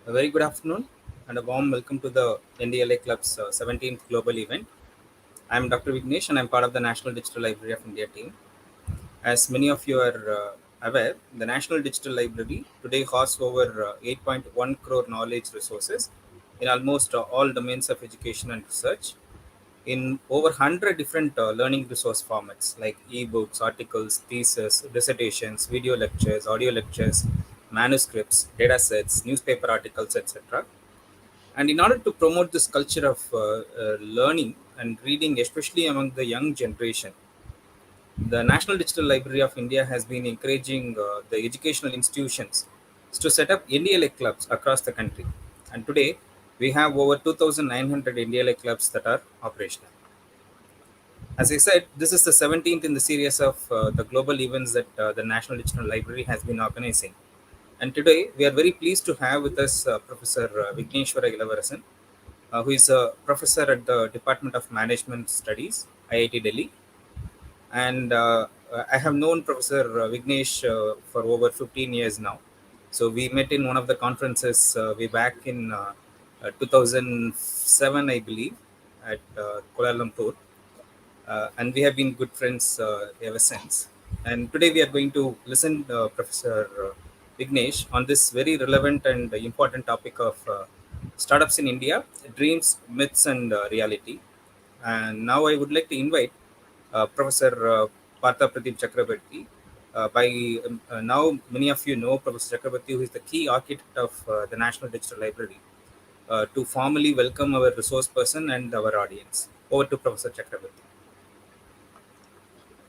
A very good afternoon and a warm welcome to the NDLA Club's 17th global event. I am Dr. Vignesh and I am part of the National Digital Library of India team. As many of you are aware, the National Digital Library today hosts over 8.1 crore knowledge resources in almost all domains of education and research in over 100 different learning resource formats like ebooks, articles, theses, dissertations, video lectures, audio lectures, manuscripts, data sets, newspaper articles, etc. And in order to promote this culture of learning and reading, especially among the young generation, the National Digital Library of India has been encouraging the educational institutions to set up NDLA clubs across the country. And today, we have over 2,900 NDLA clubs that are operational. As I said, this is the 17th in the series of the global events that the National Digital Library has been organizing. And today, we are very pleased to have with us Professor Vigneshwara Ilavarasan, who is a professor at the Department of Management Studies, IIT Delhi. And I have known Professor Vignesh for over 15 years now. So we met in one of the conferences way back in 2007, I believe, at Kuala Lumpur. And we have been good friends ever since. And today we are going to listen Professor Vignesh on this very relevant and important topic of startups in India, dreams, myths, and reality. And now I would like to invite Professor Partha Pradeep Chakrabarti. Now, many of you know Professor Chakrabarti, who is the key architect of the National Digital Library, to formally welcome our resource person and our audience. Over to Professor Chakrabarti.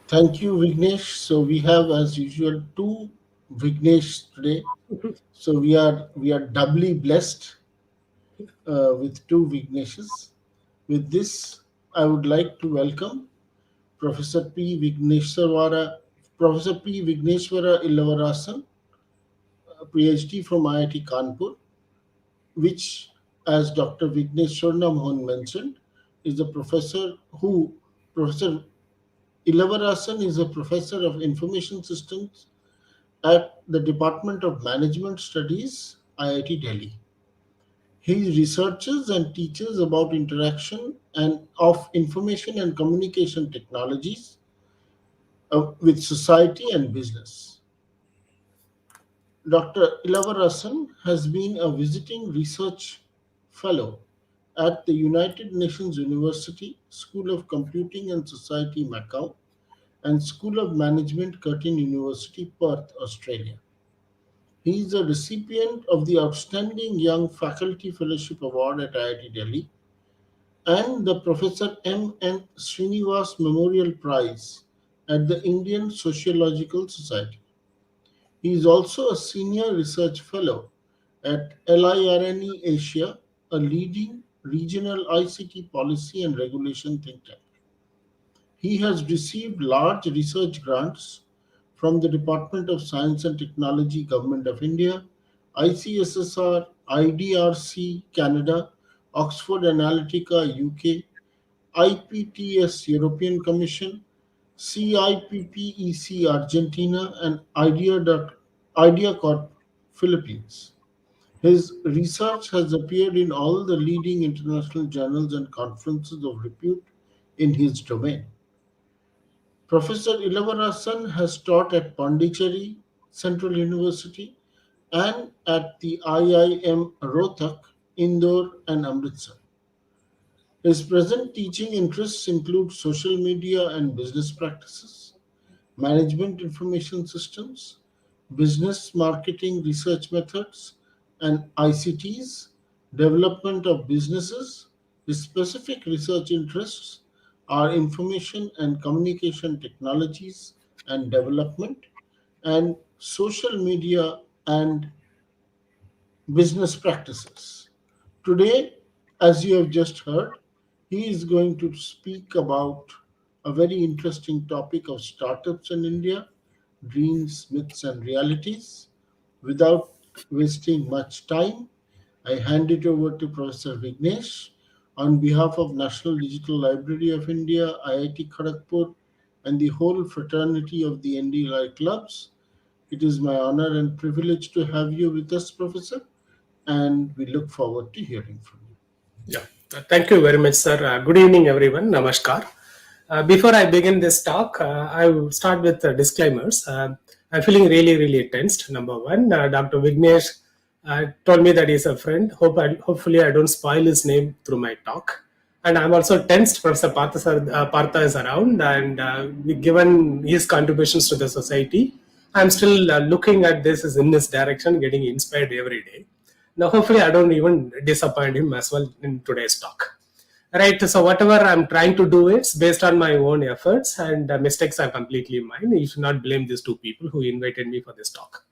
Thank you, Vignesh. So we have, as usual, two Vignesh today. So we are doubly blessed with two Vigneshes. With this, I would like to welcome Professor P. Vigneshwara Illavarasan, a PhD from IIT Kanpur, which, as Dr. Vignesh Mohan mentioned, is a professor who Professor Ilavarasan is a professor of information systems at the Department of Management Studies, IIT Delhi. He researches and teaches about interaction and of information and communication technologies with society and business. Dr. Ilavarasan has been a visiting research fellow at the United Nations University School of Computing and Society, Macau, and School of Management, Curtin University, Perth, Australia. He is a recipient of the Outstanding Young Faculty Fellowship Award at IIT Delhi and the Professor M. N. Srinivas Memorial Prize at the Indian Sociological Society. He is also a senior research fellow at LIRNE Asia, a leading regional ICT policy and regulation think tank. He has received large research grants from the Department of Science and Technology, Government of India, ICSSR, IDRC, Canada, Oxford Analytica, UK, IPTS, European Commission, CIPPEC, Argentina, and Idea Corp, Philippines. His research has appeared in all the leading international journals and conferences of repute in his domain. Professor Ilavarasan has taught at Pondicherry Central University and at the IIM Rohtak, Indore, and Amritsar. His present teaching interests include social media and business practices, management information systems, business marketing research methods, and ICTs, development of businesses. His specific research interests are information and communication technologies and development, and social media and business practices. Today, as you have just heard, he is going to speak about a very interesting topic of startups in India, dreams, myths, and realities. Without wasting much time, I hand it over to Professor Vignesh on behalf of National Digital Library of India, IIT Kharagpur, and the whole fraternity of the NDLI clubs. It is my honor and privilege to have you with us, Professor, and we look forward to hearing from you. Yeah, thank you very much, sir. Good evening, everyone. Namaskar. Before I begin this talk, I will start with disclaimers. I'm feeling really, really tensed. Number one, Dr. Vignesh told me that he's a friend. Hopefully, I don't spoil his name through my talk. And I'm also tensed. Professor Partha is around, and given his contributions to the society, I'm still looking at this as in this direction, getting inspired every day. Now, hopefully, I don't even disappoint him as well in today's talk. Right. So, whatever I'm trying to do, it's based on my own efforts, and mistakes are completely mine. You should not blame these two people who invited me for this talk.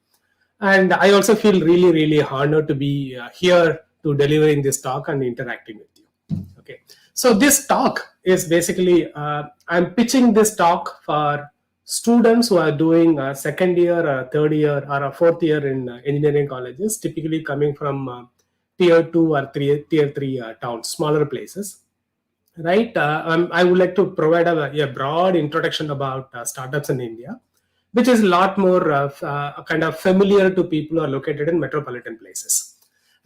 And I also feel really, really honored to be here to delivering this talk and interacting with you. Okay. So, this talk is basically, I'm pitching this talk for students who are doing a second year, a third year, or a fourth year in engineering colleges, typically coming from tier 2 or tier 3 towns, smaller places. Right. I would like to provide a broad introduction about startups in India, which is a lot more kind of familiar to people who are located in metropolitan places.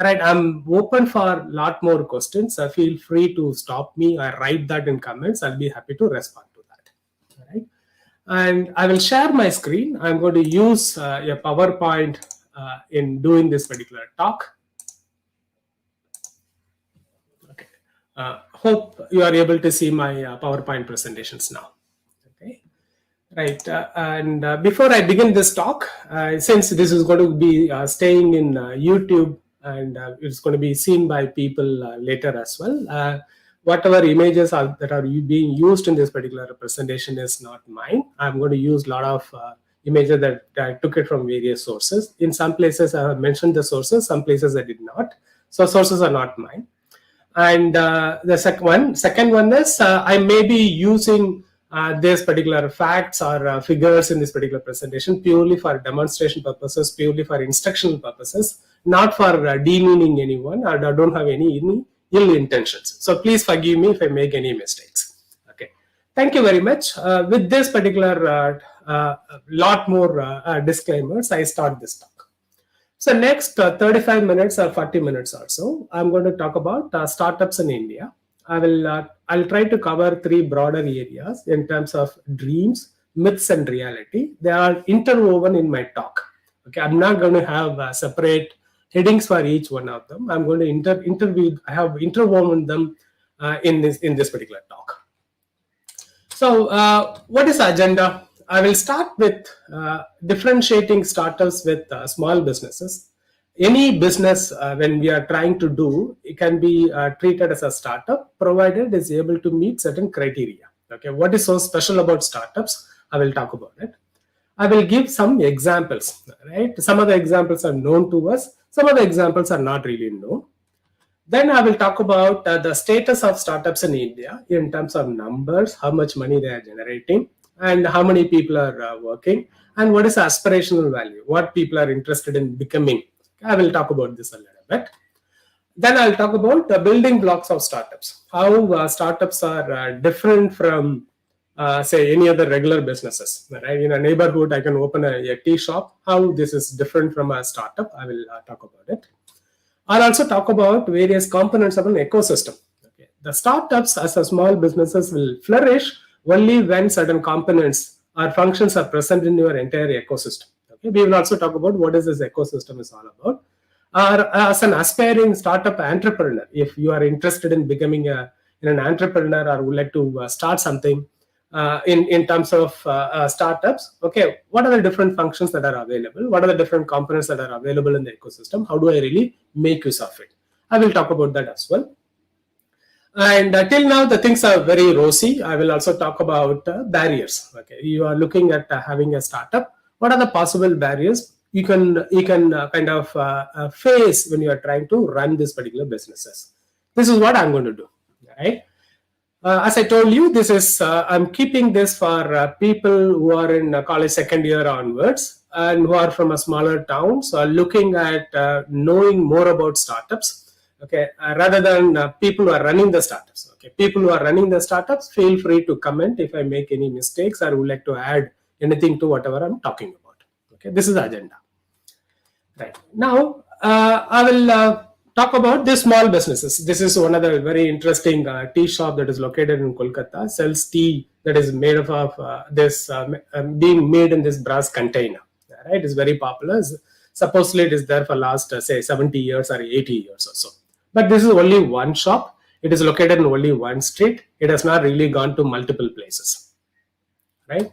Right. I'm open for a lot more questions. Feel free to stop me or write that in comments. I'll be happy to respond to that. Right. And I will share my screen. I'm going to use a PowerPoint in doing this particular talk. Okay. Hope you are able to see my PowerPoint presentations now. Okay. Right. And before I begin this talk, since this is going to be staying in YouTube and it's going to be seen by people later as well, whatever images that are being used in this particular presentation is not mine. I'm going to use a lot of images that I took it from various sources. In some places, I have mentioned the sources, some places I did not. So sources are not mine. And the second one is I may be using this particular facts or figures in this particular presentation purely for demonstration purposes, purely for instructional purposes, not for demeaning anyone, or I don't have any ill intentions. So please forgive me if I make any mistakes. Okay. Thank you very much. With this particular lot more disclaimers, I start this talk. So next 35 minutes or 40 minutes or so, I'm going to talk about startups in India. I'll try to cover three broader areas in terms of dreams, myths, and reality. They are interwoven in my talk. Okay, I'm not going to have separate headings for each one of them. I'm going to I have interwoven them in this particular talk. So what is the agenda? I will start with differentiating startups with small businesses. Any business when we are trying to do, it can be treated as a startup provided it's able to meet certain criteria. Okay, what is so special about startups? I will talk about it. I will give some examples. Right, some of the examples are known to us. Some of the examples are not really known. Then I will talk about the status of startups in India in terms of numbers, how much money they are generating, and how many people are working, and what is the aspirational value, what people are interested in becoming. I will talk about this a little bit. Then I'll talk about the building blocks of startups, how startups are different from, say, any other regular businesses. Right? In a neighborhood, I can open a tea shop. How this is different from a startup, I will talk about it. I'll also talk about various components of an ecosystem. Okay. The startups as a small businesses will flourish only when certain components or functions are present in your entire ecosystem. Okay. We will also talk about what is this ecosystem is all about. Or as an aspiring startup entrepreneur, if you are interested in becoming an entrepreneur or would like to start something in terms of startups, okay, what are the different functions that are available? What are the different components that are available in the ecosystem? How do I really make use of it? I will talk about that as well. And till now, the things are very rosy. I will also talk about barriers. Okay, you are looking at having a startup. What are the possible barriers you can kind of face when you are trying to run these particular businesses? This is what I'm going to do. Right. As I told you, this is I'm keeping this for people who are in college second year onwards and who are from a smaller town. So looking at knowing more about startups. Okay, rather than people who are running the startups. Okay, people who are running the startups, feel free to comment if I make any mistakes or would like to add anything to whatever I'm talking about. Okay, this is the agenda. Right now, I will talk about the small businesses. This is one of the very interesting tea shop that is located in Kolkata. Sells tea that is made of this being made in this brass container. Right, it's very popular. Supposedly, it is there for last say 70 years or 80 years or so. But this is only one shop. It is located in only one street. It has not really gone to multiple places. Right.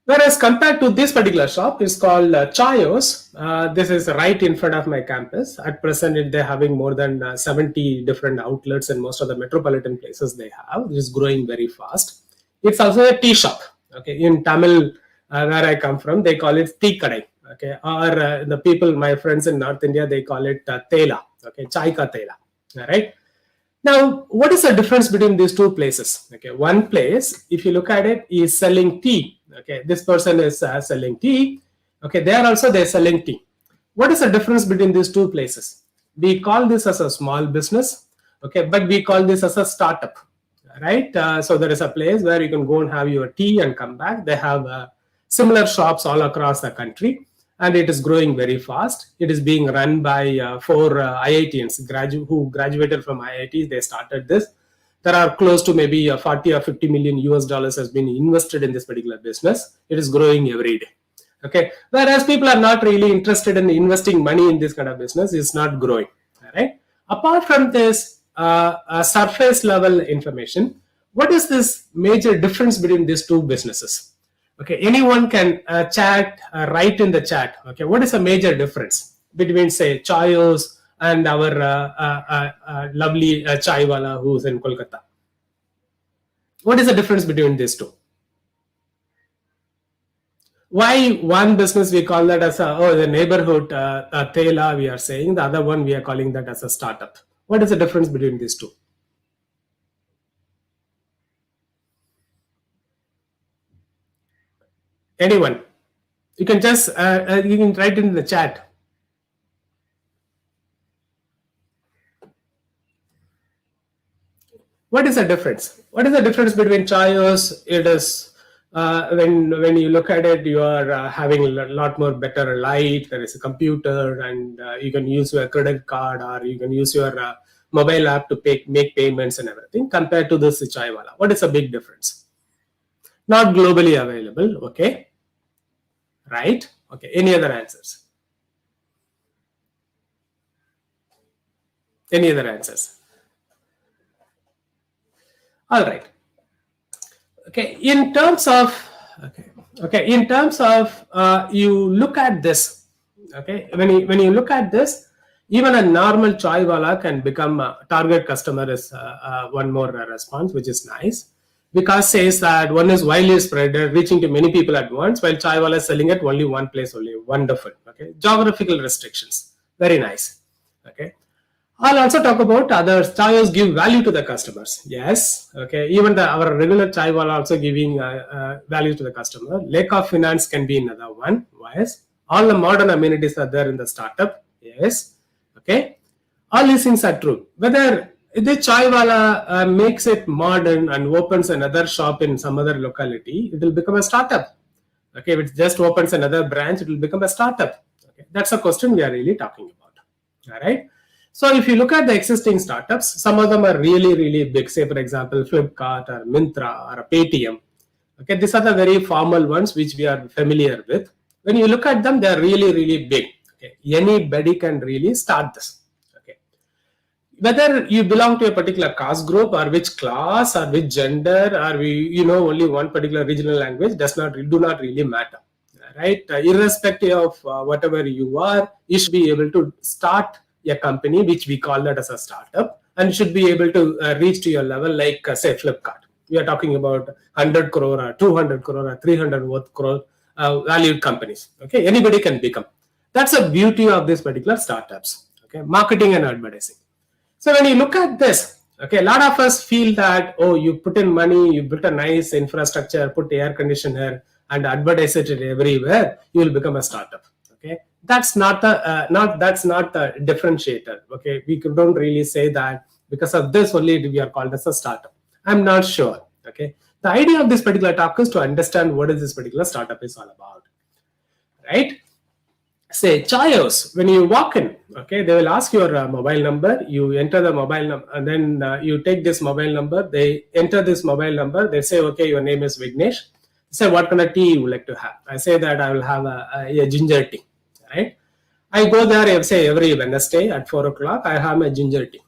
Whereas compared to this particular shop is called Chayos. This is right in front of my campus. At present, they're having more than 70 different outlets in most of the metropolitan places they have. It is growing very fast. It's also a tea shop. Okay, in Tamil, where I come from, they call it tea kadai. Okay, or the people, my friends in North India, they call it tela. Okay, chai ka tela. All right. Now, what is the difference between these two places? Okay, one place, if you look at it, is selling tea. Okay, this person is selling tea. Okay, they're selling tea. What is the difference between these two places? We call this as a small business. Okay, but we call this as a startup. Right? So there is a place where you can go and have your tea and come back. They have similar shops all across the country, and it is growing very fast. It is being run by four IITians who graduated from IITs. They started this. There are close to maybe 40 or 50 million US dollars has been invested in this particular business. It is growing every day. Okay, whereas people are not really interested in investing money in this kind of business, it's not growing. All right. Apart from this surface level information, what is this major difference between these two businesses? Okay, anyone can write in the chat. Okay, what is a major difference between say Chayos and our lovely chaiwala who's in Kolkata? What is the difference between these two? Why one business we call that as the neighborhood tela we are saying, the other one we are calling that as a startup. What is the difference between these two? Anyone? You can just you can write in the chat. What is the difference? What is the difference between Chayos? It is when you look at it, you are having a lot more better light. There is a computer, and you can use your credit card or you can use your mobile app to make payments and everything. Compared to this Chaiwala, what is a big difference? Not globally available. Okay, right? Okay. Any other answers? Any other answers? All right. Okay, in terms of you look at this. Okay, when you look at this, even a normal chaiwala can become a target customer is one more response, which is nice, because says that one is widely spread, reaching to many people at once, while chaiwala is selling at only one place only. Wonderful. Okay, geographical restrictions, very nice. Okay. I'll also talk about others. Chayos give value to the customers. Yes. Okay. Even our regular chai wala also giving value to the customer. Lack of finance can be another one. Yes. All the modern amenities are there in the startup. Yes. Okay. All these things are true. Whether the chai wala makes it modern and opens another shop in some other locality, it will become a startup. Okay. If it just opens another branch, it will become a startup. Okay. That's a question we are really talking about. All right. So if you look at the existing startups, some of them are really, really big. Say, for example, Flipkart or Myntra or Paytm. Okay, these are the very formal ones which we are familiar with. When you look at them, they are really, really big. Okay, anybody can really start this. Okay, whether you belong to a particular caste group or which class or which gender or only one particular regional language do not really matter. Right, irrespective of whatever you are, you should be able to start a company, which we call that as a startup, and should be able to reach to your level like say Flipkart. We are talking about 100 crore or 200 crore or 300 worth crore valued companies. Okay, anybody can become. That's the beauty of this particular startups. Okay, marketing and advertising. So when you look at this, okay, a lot of us feel that, oh, you put in money, you built a nice infrastructure, put air conditioner and advertise it everywhere, you will become a startup. Okay, that's not the differentiator. Okay, we don't really say that because of this only we are called as a startup. I'm not sure. Okay, the idea of this particular talk is to understand what is this particular startup is all about, right? say Chayos, when you walk in, okay, they will ask your mobile number. You enter the mobile number, and then you take this mobile number. They enter this mobile number. They say, okay, your name is Vignesh. Say, what kind of tea you would like to have? I say that I will have a ginger tea, right? I go there, say, every Wednesday at 4 o'clock. I have my ginger tea,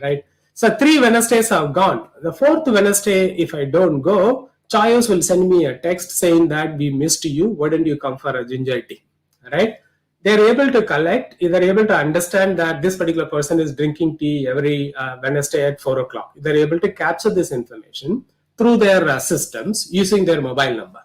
right? So 3 Wednesdays have gone. The 4th Wednesday, if I don't go, Chayos will send me a text saying that we missed you. Why don't you come for a ginger tea, right? They're able to collect, they're able to understand that this particular person is drinking tea every Wednesday at 4 o'clock. They're able to capture this information through their systems using their mobile number.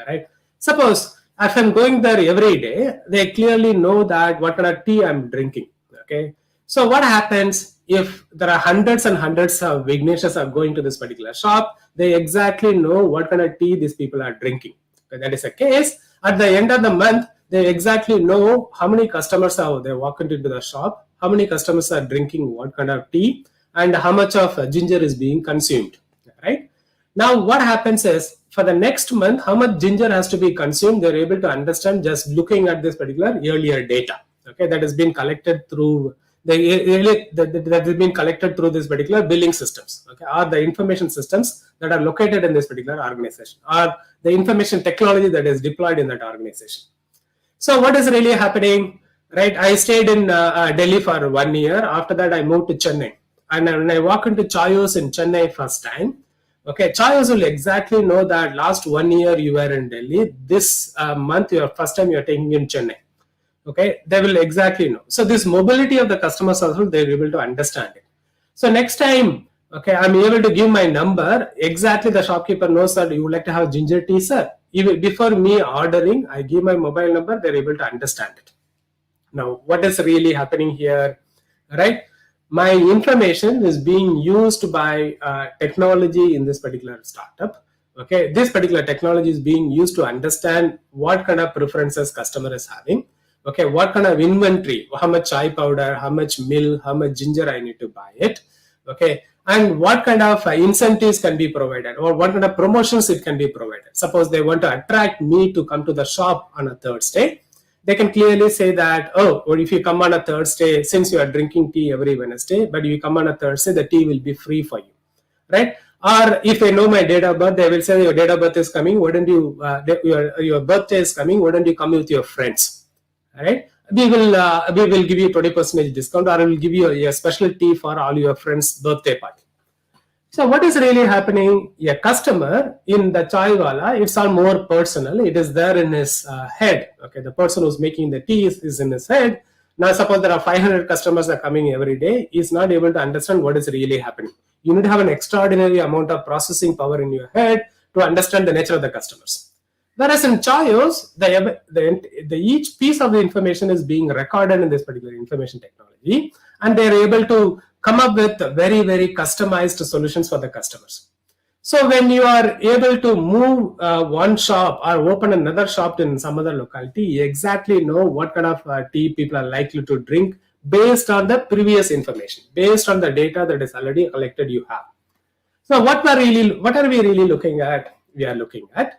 Right? Suppose if I'm going there every day, they clearly know that what kind of tea I'm drinking. Okay. So what happens if there are hundreds and hundreds of Vigneshas are going to this particular shop? They exactly know what kind of tea these people are drinking. Okay, that is the case. At the end of the month, they exactly know how many customers are they walk into the shop, how many customers are drinking what kind of tea, and how much of ginger is being consumed. Right? Now, what happens is for the next month, how much ginger has to be consumed, they're able to understand just looking at this particular earlier data. Okay, that has been collected through that has been collected through this particular billing systems, okay, or the information systems that are located in this particular organization, or the information technology that is deployed in that organization. So what is really happening, right? I stayed in Delhi for 1 year. After that, I moved to Chennai. And when I walk into Chayos in Chennai first time, okay, Chayos will exactly know that last 1 year you were in Delhi. This month, your first time you are taking in Chennai. Okay, they will exactly know. So this mobility of the customers also, they're able to understand it. So next time, okay, I'm able to give my number. Exactly, the shopkeeper knows that you would like to have ginger tea, sir. Even before me ordering, I give my mobile number. They're able to understand it. Now, what is really happening here, right? My information is being used by technology in this particular startup. Okay, this particular technology is being used to understand what kind of preferences customer is having. Okay, what kind of inventory, how much chai powder, how much milk, how much ginger I need to buy it. Okay, and what kind of incentives can be provided, or what kind of promotions it can be provided. Suppose they want to attract me to come to the shop on a Thursday, they can clearly say that, oh, or if you come on a Thursday, since you are drinking tea every Wednesday, but if you come on a Thursday, the tea will be free for you, right? Or if they know my date of birth, they will say your date of birth is coming. Why don't you, your birthday is coming. Why don't you come with your friends? Right? We will give you 20% discount, or I will give you a special tea for all your friends' birthday party. So what is really happening? A customer in the chai wala, it's all more personal. It is there in his head. Okay, the person who's making the tea is in his head. Now, suppose there are 500 customers that are coming every day. He's not able to understand what is really happening. You need to have an extraordinary amount of processing power in your head to understand the nature of the customers. Whereas in Chayos, the each piece of the information is being recorded in this particular information technology, and they are able to come up with very, very customized solutions for the customers. So when you are able to move one shop or open another shop in some other locality, you exactly know what kind of tea people are likely to drink based on the previous information, based on the data that is already collected you have. So what are we really looking at? We are looking at,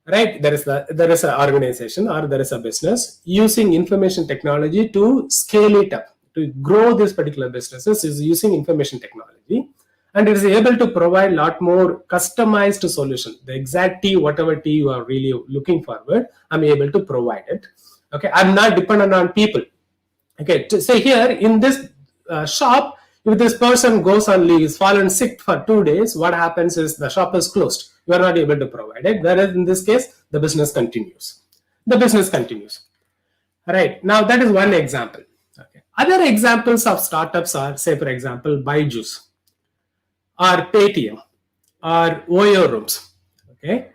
right, there is an organization or there is a business using information technology to scale it up, to grow this particular businesses is using information technology, and it is able to provide a lot more customized solution. The exact tea, whatever tea you are really looking forward, I'm able to provide it. Okay, I'm not dependent on people. Okay, to say here in this shop, if this person goes on leave, is fallen sick for 2 days, what happens is the shop is closed. You are not able to provide it. Whereas in this case, the business continues. The business continues. Right. Now that is one example. Okay. Other examples of startups are, say, for example, Byju's or Paytm or Oyo Rooms. Okay.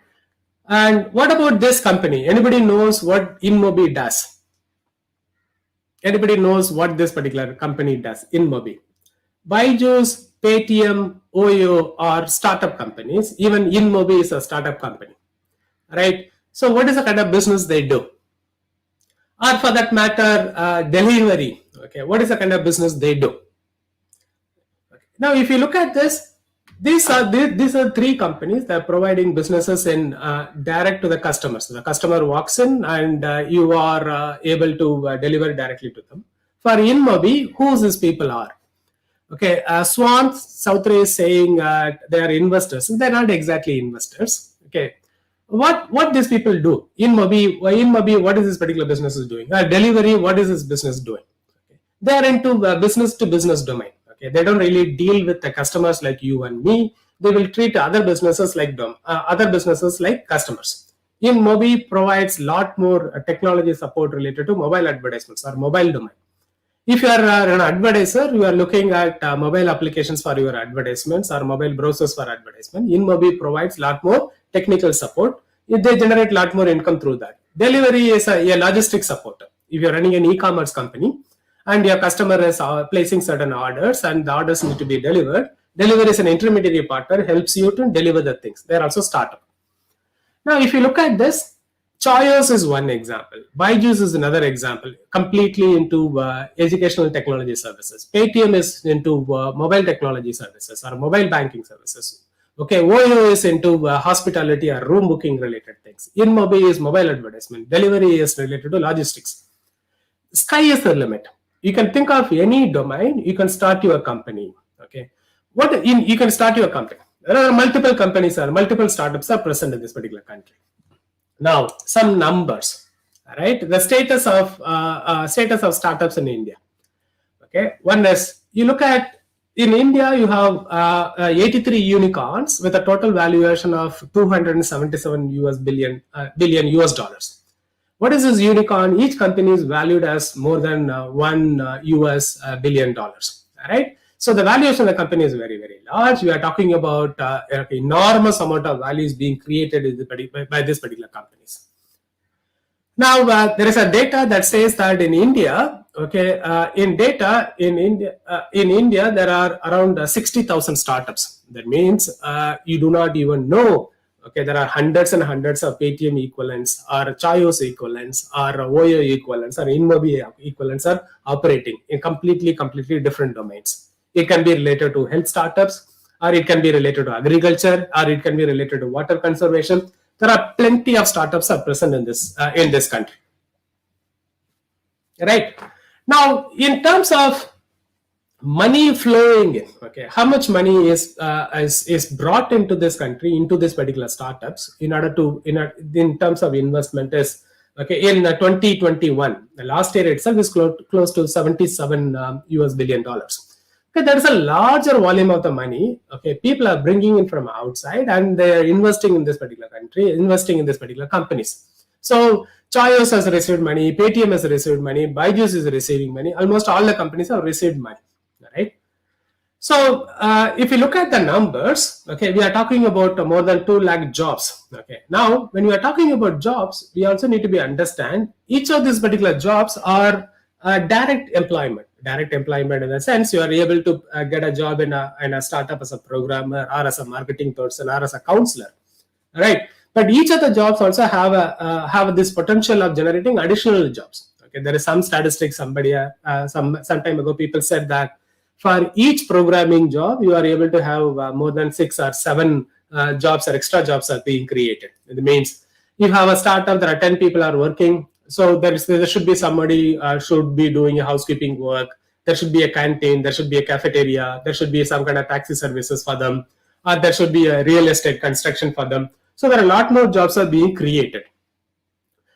And what about this company? Anybody knows what InMobi does? Anybody knows what this particular company does? InMobi. Byju's, Paytm, Oyo are startup companies. Even InMobi is a startup company, right? So what is the kind of business they do? Or for that matter, delivery. Okay, what is the kind of business they do? Okay. Now, if you look at this, These are three companies that are providing businesses in direct to the customer. So the customer walks in and you are able to deliver directly to them. For InMobi, who these people are? Okay, Swan Southray is saying they are investors. They're not exactly investors. Okay, what these people do? InMobi, what is this particular business is doing? Delivery, what is this business doing? They are into business to business domain. Okay, they don't really deal with the customers like you and me. They will treat other businesses like them, other businesses like customers. InMobi provides lot more technology support related to mobile advertisements or mobile domain. If you are an advertiser, you are looking at mobile applications for your advertisements or mobile browsers for advertisement. InMobi provides lot more technical support. They generate lot more income through that. Delivery is a logistics support. If you are running an e-commerce company and your customer is placing certain orders and the orders need to be delivered, delivery is an intermediary partner, helps you to deliver the things. They are also startup. Now, if you look at this, Choice is one example. Byju's is another example, completely into educational technology services. Paytm is into mobile technology services or mobile banking services. Okay, Oyo is into hospitality or room booking related things. InMobi is mobile advertisement. Delivery is related to logistics. Sky is the limit. You can think of any domain. You can start your company. Okay, you can start your company. There are multiple companies or multiple startups are present in this particular country. Now, some numbers, right? The status of startups in India. Okay, one is you look at in India, you have 83 unicorns with a total valuation of 277 billion US dollars. What is this unicorn? Each company is valued as more than $1 billion dollars. All right. So the valuation of the company is very, very large. We are talking about enormous amount of values being created by these particular companies. Now there is a data that says that in India, okay, in India there are around 60,000 startups. That means you do not even know. Okay, there are hundreds and hundreds of Paytm equivalents, or Choice equivalents, or Oyo equivalents, or InMobi equivalents are operating in completely different domains. It can be related to health startups, or it can be related to agriculture, or it can be related to water conservation. There are plenty of startups are present in this country. Right now, in terms of money flowing in, okay, how much money is brought into this country, into this particular startups, in order to in terms of investment is, okay, in 2021, the last year itself is close to 77 billion dollars. Okay, there is a larger volume of the money. Okay, people are bringing in from outside and they are investing in this particular country, investing in this particular companies. So Choice has received money, Paytm has received money, Byju's is receiving money. Almost all the companies have received money. Right. So if you look at the numbers, okay, we are talking about more than 2 lakh jobs. Okay. Now, when we are talking about jobs, we also need to understand each of these particular jobs are direct employment. Direct employment in the sense you are able to get a job in a startup as a programmer or as a marketing person or as a counselor, right? But each of the jobs also have this potential of generating additional jobs. Okay, there is some statistics. Somebody some time ago, people said that for each programming job, you are able to have more than 6 or 7 jobs or extra jobs are being created. It means you have a startup, there are 10 people are working. So there should be somebody should be doing a housekeeping work. There should be a canteen. There should be a cafeteria. There should be some kind of taxi services for them. Or there should be a real estate construction for them. So there are a lot more jobs are being created.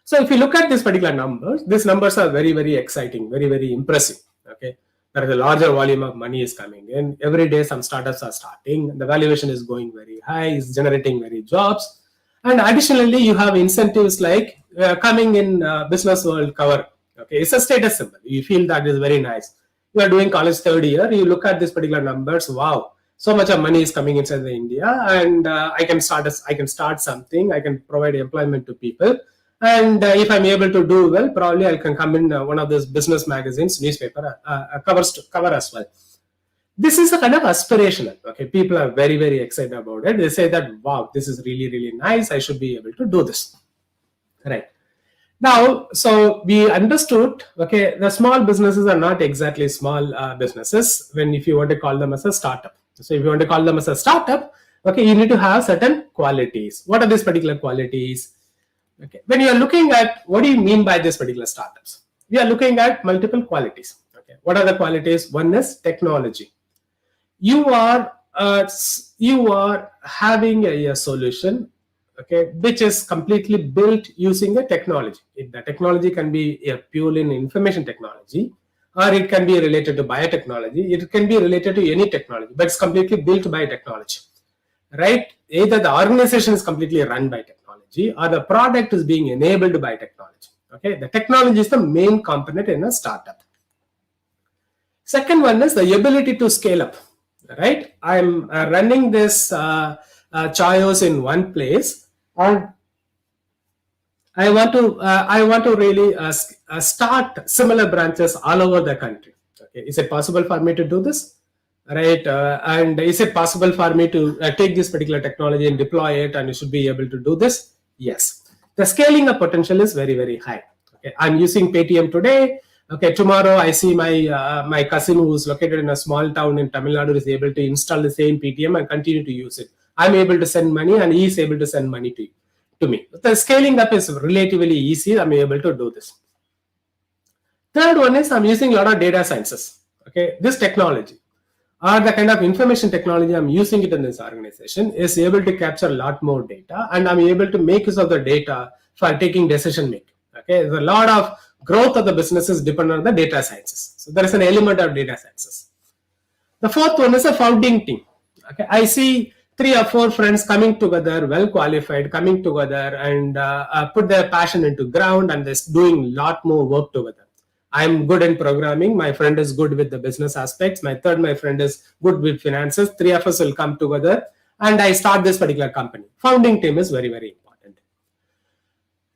So if you look at these particular numbers, these numbers are very, very exciting, very, very impressive. Okay, there is a larger volume of money is coming in. Every day some startups are starting. The valuation is going very high, is generating many jobs. And additionally, you have incentives like coming in business world cover. Okay, it's a status symbol. You feel that is very nice. You are doing college third year. You look at these particular numbers. Wow, so much of money is coming inside India, and I can start something. I can provide employment to people. And if I'm able to do well, probably I can come in one of those business magazines, newspaper cover as well. This is a kind of aspirational. Okay, people are very, very excited about it. They say that, wow, this is really, really nice. I should be able to do this. Right. Now, so we understood, okay, the small businesses are not exactly small businesses if you want to call them as a startup. So if you want to call them as a startup, okay, you need to have certain qualities. What are these particular qualities? Okay, when you are looking at what do you mean by these particular startups, we are looking at multiple qualities. Okay, what are the qualities? One is technology. You are having a solution, okay, which is completely built using a technology. The technology can be a purely information technology, or it can be related to biotechnology. It can be related to any technology, but it's completely built by technology, right? Either the organization is completely run by technology, or the product is being enabled by technology. Okay, the technology is the main component in a startup. Second one is the ability to scale up, right? I'm running this Chayos in one place, and I want to really start similar branches all over the country. Okay, is it possible for me to do this? Right, and is it possible for me to take this particular technology and deploy it, and you should be able to do this? Yes, the scaling up potential is very, very high. Okay, I'm using Paytm today. Okay, tomorrow I see my cousin who's located in a small town in Tamil Nadu is able to install the same Paytm and continue to use it. I'm able to send money, and he is able to send money to me. The scaling up is relatively easy. I'm able to do this. Third one is I'm using a lot of data sciences. Okay, this technology or the kind of information technology I'm using it in this organization is able to capture a lot more data, and I'm able to make use of the data for taking decision making. Okay, there's a lot of growth of the businesses depend on the data sciences. So there is an element of data sciences. The fourth one is a founding team. Okay, I see 3 or 4 friends coming together, well qualified, coming together and put their passion into ground, and they're doing a lot more work together. I'm good in programming. My friend is good with the business aspects. My friend is good with finances. 3 of us will come together and I start this particular company. Founding team is very, very important.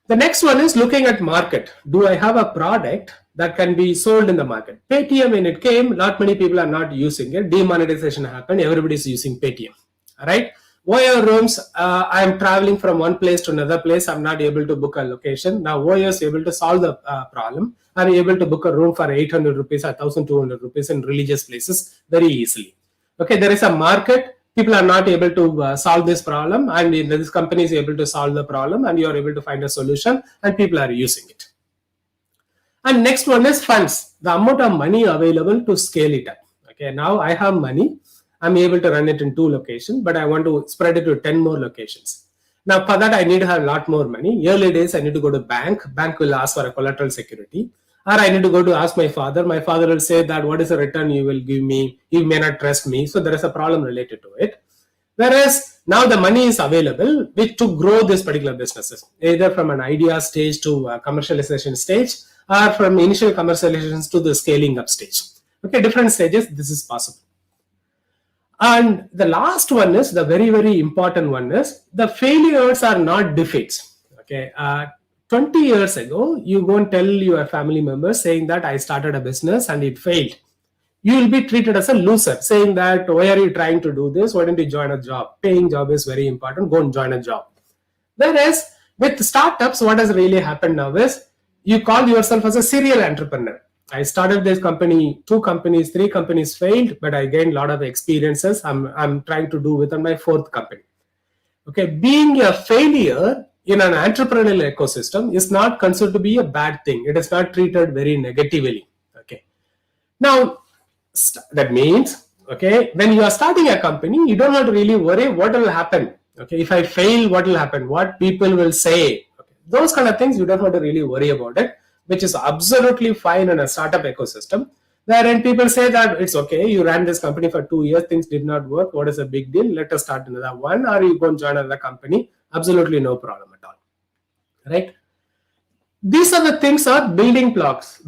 The next one is looking at market. Do I have a product that can be sold in the market? Paytm, when it came, not many people are not using it. Demonetization happened. Everybody is using Paytm. All right. Voyo rooms, I'm traveling from one place to another place. I'm not able to book a location. Now Voyo is able to solve the problem. I'm able to book a room for 800 rupees or 1200 rupees in religious places very easily. Okay, there is a market. People are not able to solve this problem, and this company is able to solve the problem, and you are able to find a solution, and people are using it. And next one is funds, the amount of money available to scale it up. Okay, now I have money. I'm able to run it in 2 locations, but I want to spread it to 10 more locations. Now, for that, I need to have a lot more money. Early days, I need to go to bank. Bank will ask for a collateral security. Or I need to go to ask my father. My father will say that what is the return you will give me? You may not trust me. So there is a problem related to it. Whereas now the money is available to grow these particular businesses, either from an idea stage to a commercialization stage, or from initial commercializations to the scaling up stage. Okay, different stages, this is possible. And the last one is the very, very important one is the failures are not defeats. Okay, 20 years ago, you won't tell your family members saying that I started a business and it failed. You will be treated as a loser, saying that why are you trying to do this? Why don't you join a job? Paying job is very important. Go and join a job. Whereas with startups, what has really happened now is you call yourself as a serial entrepreneur. I started this company, 2 companies, 3 companies failed, but I gained a lot of experiences. I'm trying to do with on my 4th company. Okay, being a failure in an entrepreneurial ecosystem is not considered to be a bad thing. It is not treated very negatively. Okay, now that means, okay, when you are starting a company, you don't have to really worry what will happen. Okay, if I fail, what will happen? What people will say? Okay, those kind of things you don't have to really worry about it, which is absolutely fine in a startup ecosystem. Wherein people say that it's okay, you ran this company for 2 years, things did not work. What is a big deal? Let us start another one, or you go and join another company. Absolutely no problem at all. Right? These are the things are building blocks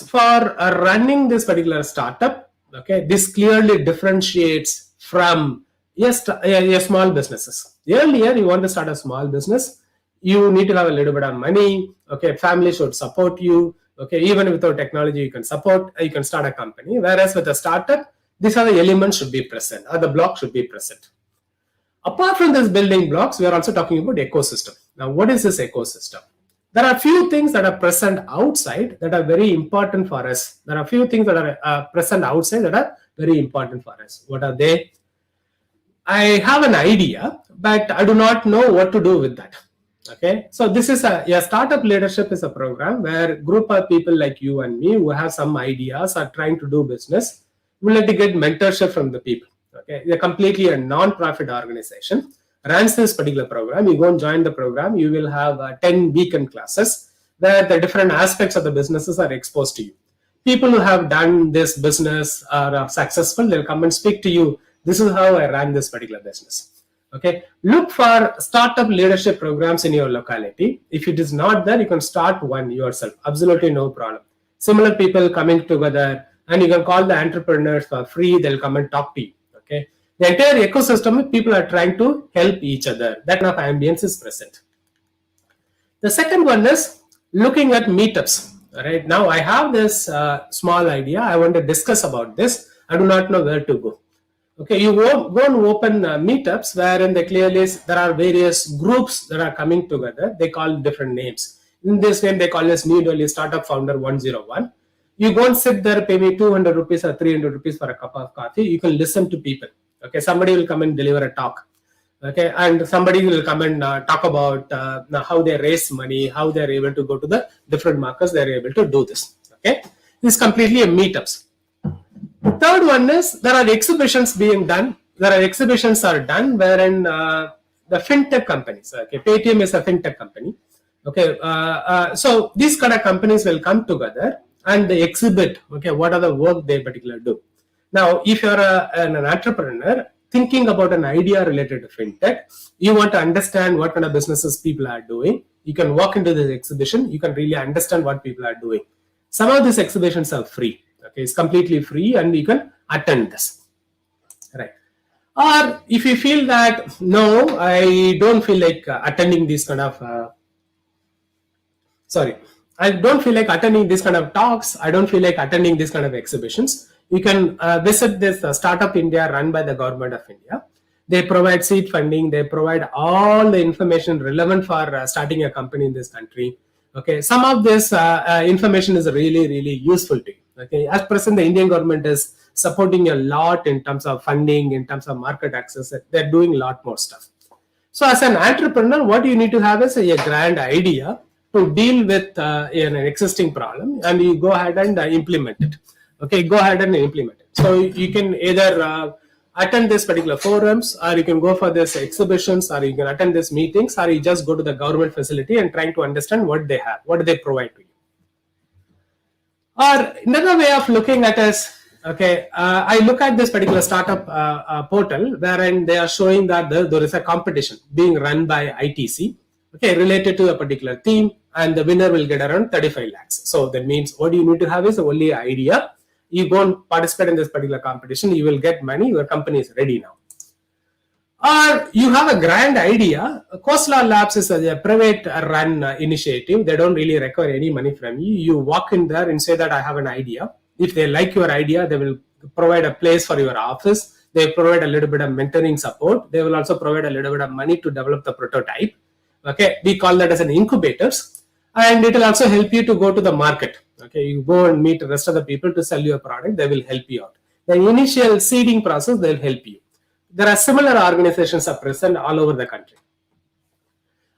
for running this particular startup. Okay, this clearly differentiates from a small businesses. Earlier, you want to start a small business, you need to have a little bit of money. Okay, family should support you. Okay, even without technology, you can start a company. Whereas with a startup, these are the elements should be present, or the block should be present. Apart from these building blocks, we are also talking about ecosystem. Now, what is this ecosystem? There are a few things that are present outside that are very important for us. There are a few things that are present outside that are very important for us. What are they? I have an idea, but I do not know what to do with that. Okay, so this is a startup leadership is a program where group of people like you and me who have some ideas are trying to do business will have to get mentorship from the people. Okay, they're completely a non-profit organization runs this particular program. You go and join the program. You will have 10 weekend classes where the different aspects of the businesses are exposed to you. People who have done this business are successful. They'll come and speak to you. This is how I ran this particular business. Okay, look for startup leadership programs in your locality. If it is not there, you can start one yourself. Absolutely no problem. Similar people coming together, and you can call the entrepreneurs for free. They'll come and talk to you. Okay, the entire ecosystem, people are trying to help each other. That kind of ambience is present. The second one is looking at meetups. Right now, I have this small idea. I want to discuss about this. I do not know where to go. Okay, you go and open meetups wherein they clearly there are various groups that are coming together. They call different names. In this name, they call this New Delhi Startup Founder 101. You go and sit there, pay me 200 rupees or 300 rupees for a cup of coffee. You can listen to people. Okay, somebody will come and deliver a talk. Okay, and somebody will come and talk about how they raise money, how they're able to go to the different markets. They're able to do this. Okay, this is completely a meetups. The third one is there are exhibitions being done. There are exhibitions are done wherein the fintech companies. Okay, Paytm is a fintech company. Okay, so these kind of companies will come together and they exhibit. Okay, what are the work they particularly do. Now, if you're an entrepreneur thinking about an idea related to fintech, you want to understand what kind of businesses people are doing. You can walk into this exhibition. You can really understand what people are doing. Some of these exhibitions are free. Okay, it's completely free and you can attend this. Right. Or if you feel that, no, I don't feel like attending this kind of, I don't feel like attending this kind of talks. I don't feel like attending this kind of exhibitions. You can visit this Startup India run by the government of India. They provide seed funding. They provide all the information relevant for starting a company in this country. Okay, some of this information is really, really useful to you. Okay, at present, the Indian government is supporting a lot in terms of funding, in terms of market access. They're doing a lot more stuff. So, as an entrepreneur, what you need to have is a grand idea to deal with an existing problem, and you go ahead and implement it. Okay, go ahead and implement it. So, you can either attend this particular forums, or you can go for this exhibitions, or you can attend these meetings, or you just go to the government facility and trying to understand what they have, what do they provide to you. Or another way of looking at is, okay, I look at this particular startup portal wherein they are showing that there is a competition being run by ITC, okay, related to a particular theme, and the winner will get around 35 lakhs. So that means what you need to have is only an idea. You go and participate in this particular competition, you will get money, your company is ready now. Or you have a grand idea. Khosla Labs is a private run initiative. They don't really require any money from you. You walk in there and say that I have an idea. If they like your idea, they will provide a place for your office. They provide a little bit of mentoring support. They will also provide a little bit of money to develop the prototype. Okay, we call that as an incubators. And it will also help you to go to the market. Okay, you go and meet the rest of the people to sell your product. They will help you out. The initial seeding process, they will help you. There are similar organizations are present all over the country.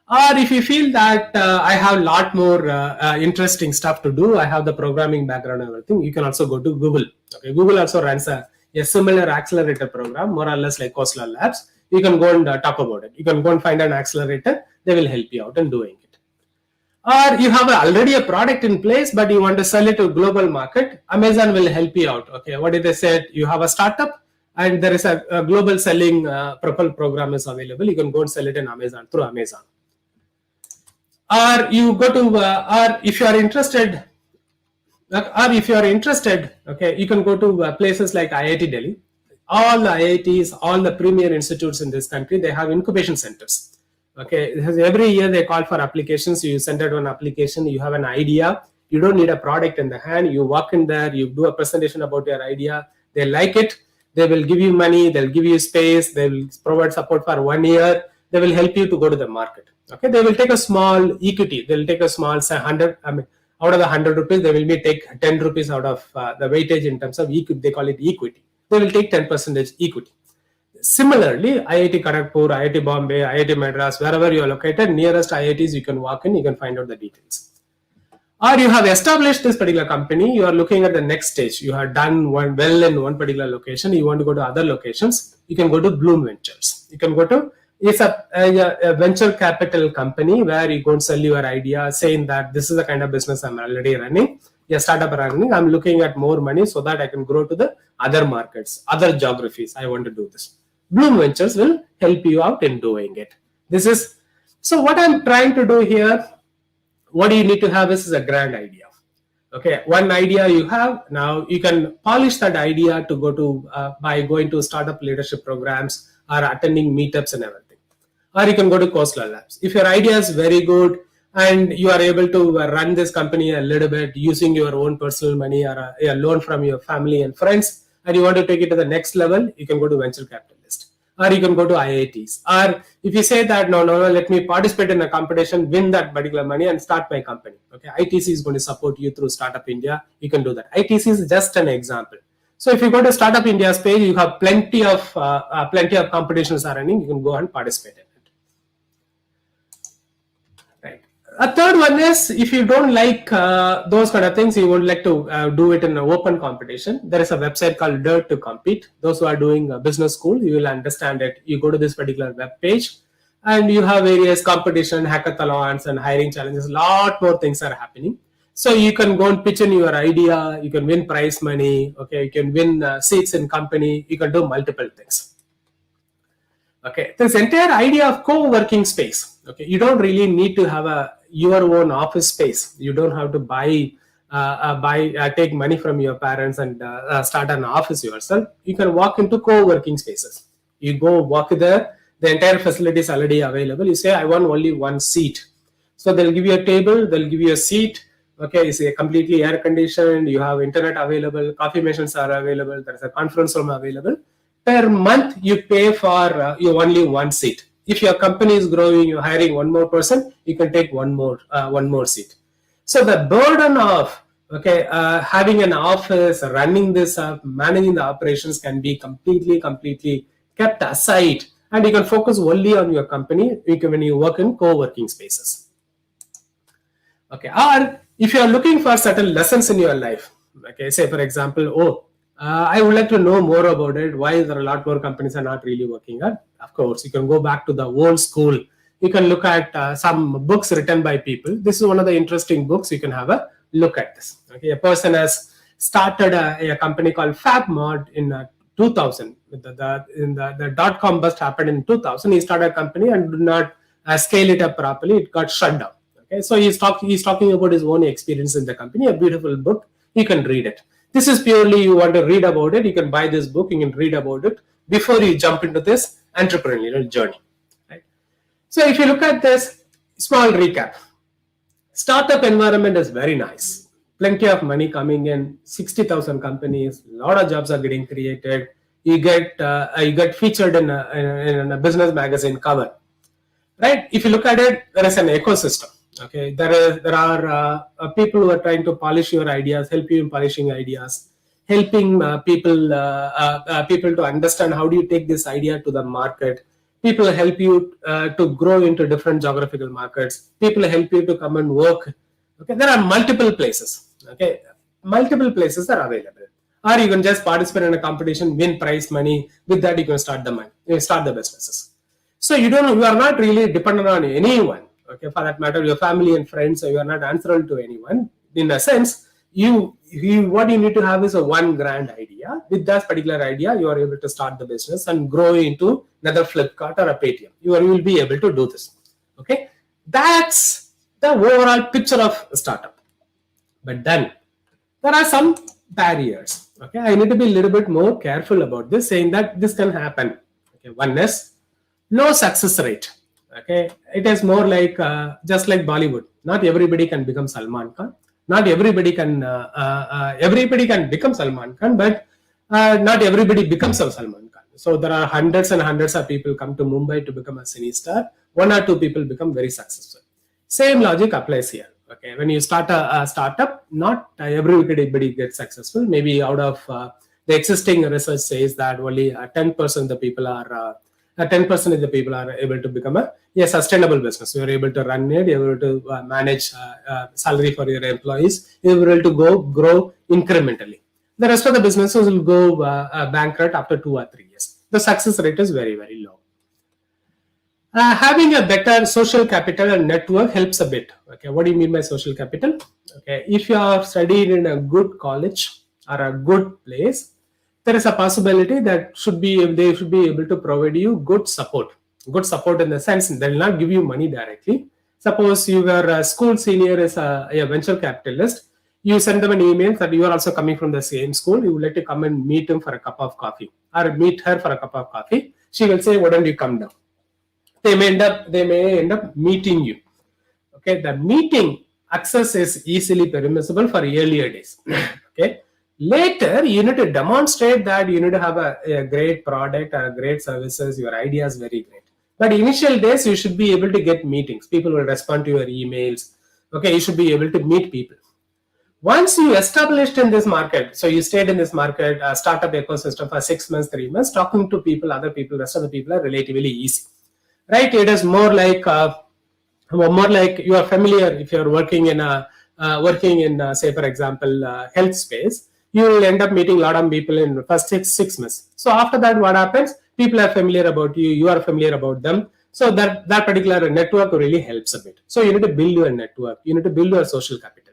Or if you feel that I have a lot more interesting stuff to do, I have the programming background and everything, you can also go to Google. Okay, Google also runs a similar accelerator program, more or less like Khosla Labs. You can go and talk about it. You can go and find an accelerator. They will help you out in doing it. Or you have already a product in place, but you want to sell it to a global market. Amazon will help you out. Okay, what did they say? You have a startup, and there is a global selling program is available. You can go and sell it in Amazon through Amazon. Or you go to, or if you are interested, okay, you can go to places like IIT Delhi. All the IITs, all the premier institutes in this country, they have incubation centers. Okay, every year they call for applications. You send out an application. You have an idea. You don't need a product in the hand. You walk in there. You do a presentation about your idea. They like it. They will give you money. They'll give you space. They will provide support for 1 year. They will help you to go to the market. Okay, they will take a small equity. They will take a small 100. I mean, out of the 100 rupees, they will take 10 rupees out of the weightage in terms of equity. They call it equity. They will take 10% equity. Similarly, IIT Kharagpur, IIT Bombay, IIT Madras, wherever you are located, nearest IITs, you can walk in, you can find out the details. Or you have established this particular company, you are looking at the next stage. You have done well in one particular location, you want to go to other locations, you can go to Bloom Ventures. You can go to, it's a venture capital company where you go and sell your idea, saying that this is the kind of business I'm already running, a startup running, I'm looking at more money so that I can grow to the other markets, other geographies. I want to do this. Bloom Ventures will help you out in doing it. This is, so what I'm trying to do here, what you need to have is a grand idea. Okay, one idea you have, now you can polish that idea to go to by going to startup leadership programs or attending meetups and everything. Or you can go to Coastal Labs. If your idea is very good and you are able to run this company a little bit using your own personal money or a loan from your family and friends, and you want to take it to the next level, you can go to venture capitalist. Or you can go to IITs. Or if you say that, no, let me participate in a competition, win that particular money and start my company. Okay, ITC is going to support you through Startup India. You can do that. ITC is just an example. So if you go to Startup India's page, you have plenty of competitions are running. You can go and participate in it. Right. A third one is, if you don't like those kind of things, you would like to do it in an open competition. There is a website called Dare to Compete. Those who are doing a business school, you will understand it. You go to this particular web page and you have various competition, hackathons and hiring challenges. A lot more things are happening. So you can go and pitch in your idea. You can win prize money. Okay, you can win seats in company. You can do multiple things. Okay, this entire idea of co-working space. Okay, you don't really need to have your own office space. You don't have to take money from your parents and start an office yourself. You can walk into co-working spaces. You go walk there. The entire facility is already available. You say, I want only one seat. So they'll give you a table. They'll give you a seat. Okay, it's completely air conditioned. You have internet available. Coffee machines are available. There's a conference room available. Per month, you pay for you only one seat. If your company is growing, you're hiring one more person, you can take one more seat. So the burden of having an office, running this up, managing the operations can be completely kept aside, and you can focus only on your company when you work in co-working spaces. Okay, or if you are looking for certain lessons in your life, okay, say for example, I would like to know more about it. Why there are a lot more companies are not really working on? Of course, you can go back to the old school. You can look at some books written by people. This is one of the interesting books. You can have a look at this. Okay, a person has started a company called FabMod in 2000. The dot-com bust happened in 2000. He started a company and did not scale it up properly. It got shut down. Okay, so he's talking about his own experience in the company. A beautiful book. You can read it. This is purely you want to read about it. You can buy this book. You can read about it before you jump into this entrepreneurial journey. Right? So if you look at this, small recap. Startup environment is very nice. Plenty of money coming in. 60,000 companies. A lot of jobs are getting created. You get featured in a business magazine cover. Right? If you look at it, there is an ecosystem. Okay, there are people who are trying to polish your ideas, help you in polishing ideas, helping people to understand how do you take this idea to the market. People help you to grow into different geographical markets. People help you to come and work. Okay, there are multiple places. Okay, multiple places are available. Or you can just participate in a competition, win prize money. With that, you can start the businesses. So you are not really dependent on anyone. Okay, for that matter, your family and friends, so you are not answerable to anyone. In a sense, what you need to have is a one grand idea. With that particular idea, you are able to start the business and grow into another Flipkart or a Paytm. You will be able to do this. Okay, that's the overall picture of a startup. But then there are some barriers. Okay, I need to be a little bit more careful about this, saying that this can happen. Okay, one is low success rate. Okay, it is more like just like Bollywood. Not everybody can become Salman Khan. Not everybody can become Salman Khan, but not everybody becomes a Salman Khan. So there are hundreds and hundreds of people come to Mumbai to become a cine star. One or two people become very successful. Same logic applies here. Okay, when you start a startup, not everybody gets successful. Maybe out of The existing research says that only 10% of the people are 10% of the people are able to become a sustainable business. You are able to run it, you are able to manage salary for your employees, you are able to grow incrementally. The rest of the businesses will go bankrupt after 2 or 3 years. The success rate is very, very low. Having a better social capital and network helps a bit. Okay, what do you mean by social capital? Okay, if you are studied in a good college or a good place, there is a possibility that they should be able to provide you good support. Good support in the sense they will not give you money directly. Suppose your school senior is a venture capitalist, you send them an email that you are also coming from the same school. You would like to come and meet him for a cup of coffee or meet her for a cup of coffee. She will say, "Why don't you come down?" They may end up meeting you. Okay, the meeting access is easily permissible for earlier days. Okay, later you need to demonstrate that you need to have a great product or great services. Your idea is very great, but initial days you should be able to get meetings. People will respond to your emails. Okay, you should be able to meet people. Once you established in this market, so you stayed in this market startup ecosystem for 6 months, 3 months, talking to people, other people, rest of the people are relatively easy, right? It is more like you are familiar. If you are working in say for example health space, you will end up meeting a lot of people in the first six months. So after that, what happens? People are familiar about you, you are familiar about them. So that particular network really helps a bit. So you need to build your network, you need to build your social capital.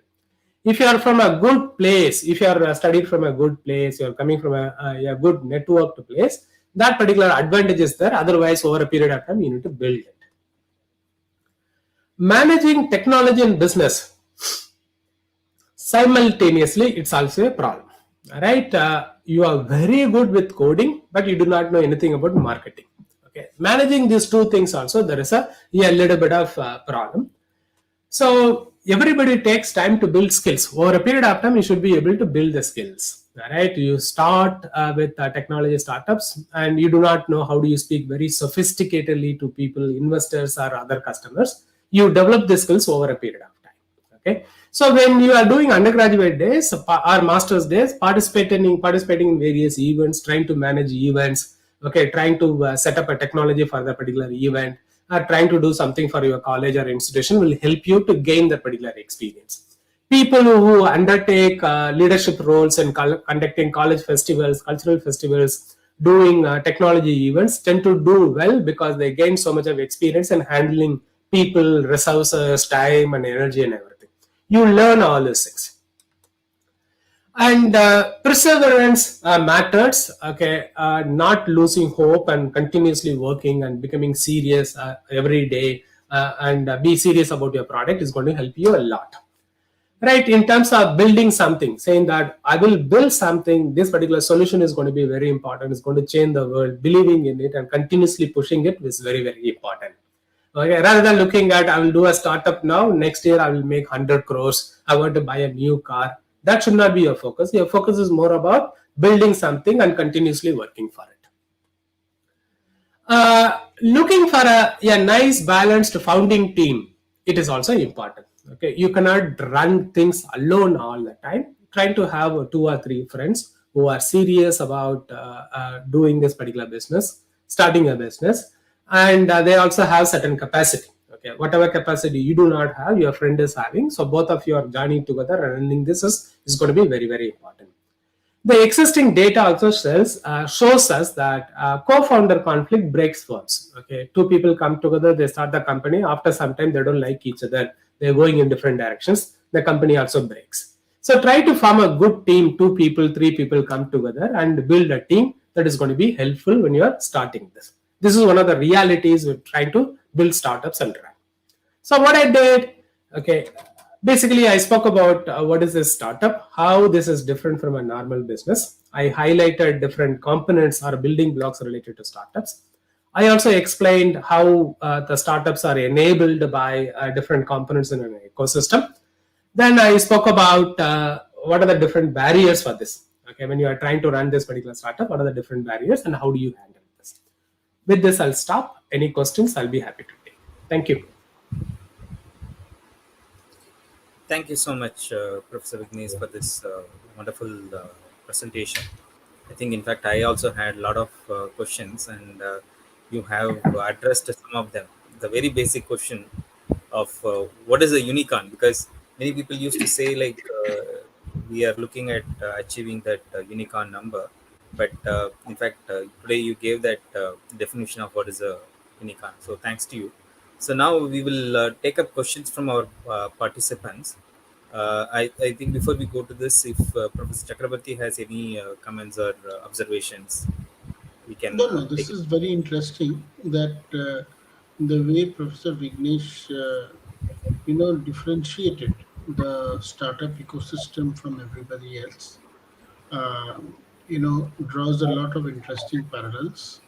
If you are from a good place, if you are studied from a good place, you are coming from a good networked place, that particular advantage is there. Otherwise, over a period of time, you need to build it. Managing technology and business simultaneously, it's also a problem, right? You are very good with coding, but you do not know anything about marketing. Okay, managing these two things also, there is a little bit of problem. So everybody takes time to build skills. Over a period of time, you should be able to build the skills, right? You start with technology startups and you do not know how do you speak very sophisticatedly to people, investors or other customers. You develop the skills over a period of time. Okay, so when you are doing undergraduate days or master's days, participating in various events, trying to manage events, okay, trying to set up a technology for the particular event, trying to do something for your college or institution will help you to gain that particular experience. People who undertake leadership roles and conducting college festivals, cultural festivals, doing technology events tend to do well because they gain so much of experience in handling people, resources, time and energy and everything. You learn all these things. And perseverance matters. Okay, not losing hope and continuously working and becoming serious every day and be serious about your product is going to help you a lot, right? In terms of building something, saying that I will build something, this particular solution is going to be very important, it's going to change the world, believing in it and continuously pushing it is very, very important. Okay, rather than looking at I will do a startup now, next year I will make 100 crores, I want to buy a new car. That should not be your focus. Your focus is more about building something and continuously working for it. Looking for a nice balanced founding team, it is also important. Okay, you cannot run things alone all the time. Trying to have 2 or 3 friends who are serious about doing this particular business, starting a business, and they also have certain capacity. Okay, whatever capacity you do not have, your friend is having, so both of you are joining together and running this is going to be very, very important. The existing data also shows us that co-founder conflict breaks firms. Okay, 2 people come together, they start the company. After some time, they don't like each other. They're going in different directions. The company also breaks. So try to form a good team. 2 people, 3 people come together and build a team that is going to be helpful when you are starting this. This is one of the realities we're trying to build startups and run. So what I did, okay, basically I spoke about what is this startup, how this is different from a normal business. I highlighted different components or building blocks related to startups. I also explained how the startups are enabled by different components in an ecosystem. Then I spoke about what are the different barriers for this. Okay, when you are trying to run this particular startup, what are the different barriers and how do you handle this? With this, I'll stop. Any questions, I'll be happy to take. Thank you. Thank you so much, Professor Vignesh, for this wonderful presentation. I think, in fact, I also had a lot of questions, and you have addressed some of them. The very basic question of what is a unicorn, because many people used to say, like, we are looking at achieving that unicorn number, but in fact, today you gave that definition of what is a unicorn. So, thanks to you. So, now we will take up questions from our participants. I think before we go to this, if Professor Chakrabarti has any comments or observations, we can No, no, take this it. is very interesting that the way Professor Vignesh, differentiated the startup ecosystem from everybody else, draws a lot of interesting parallels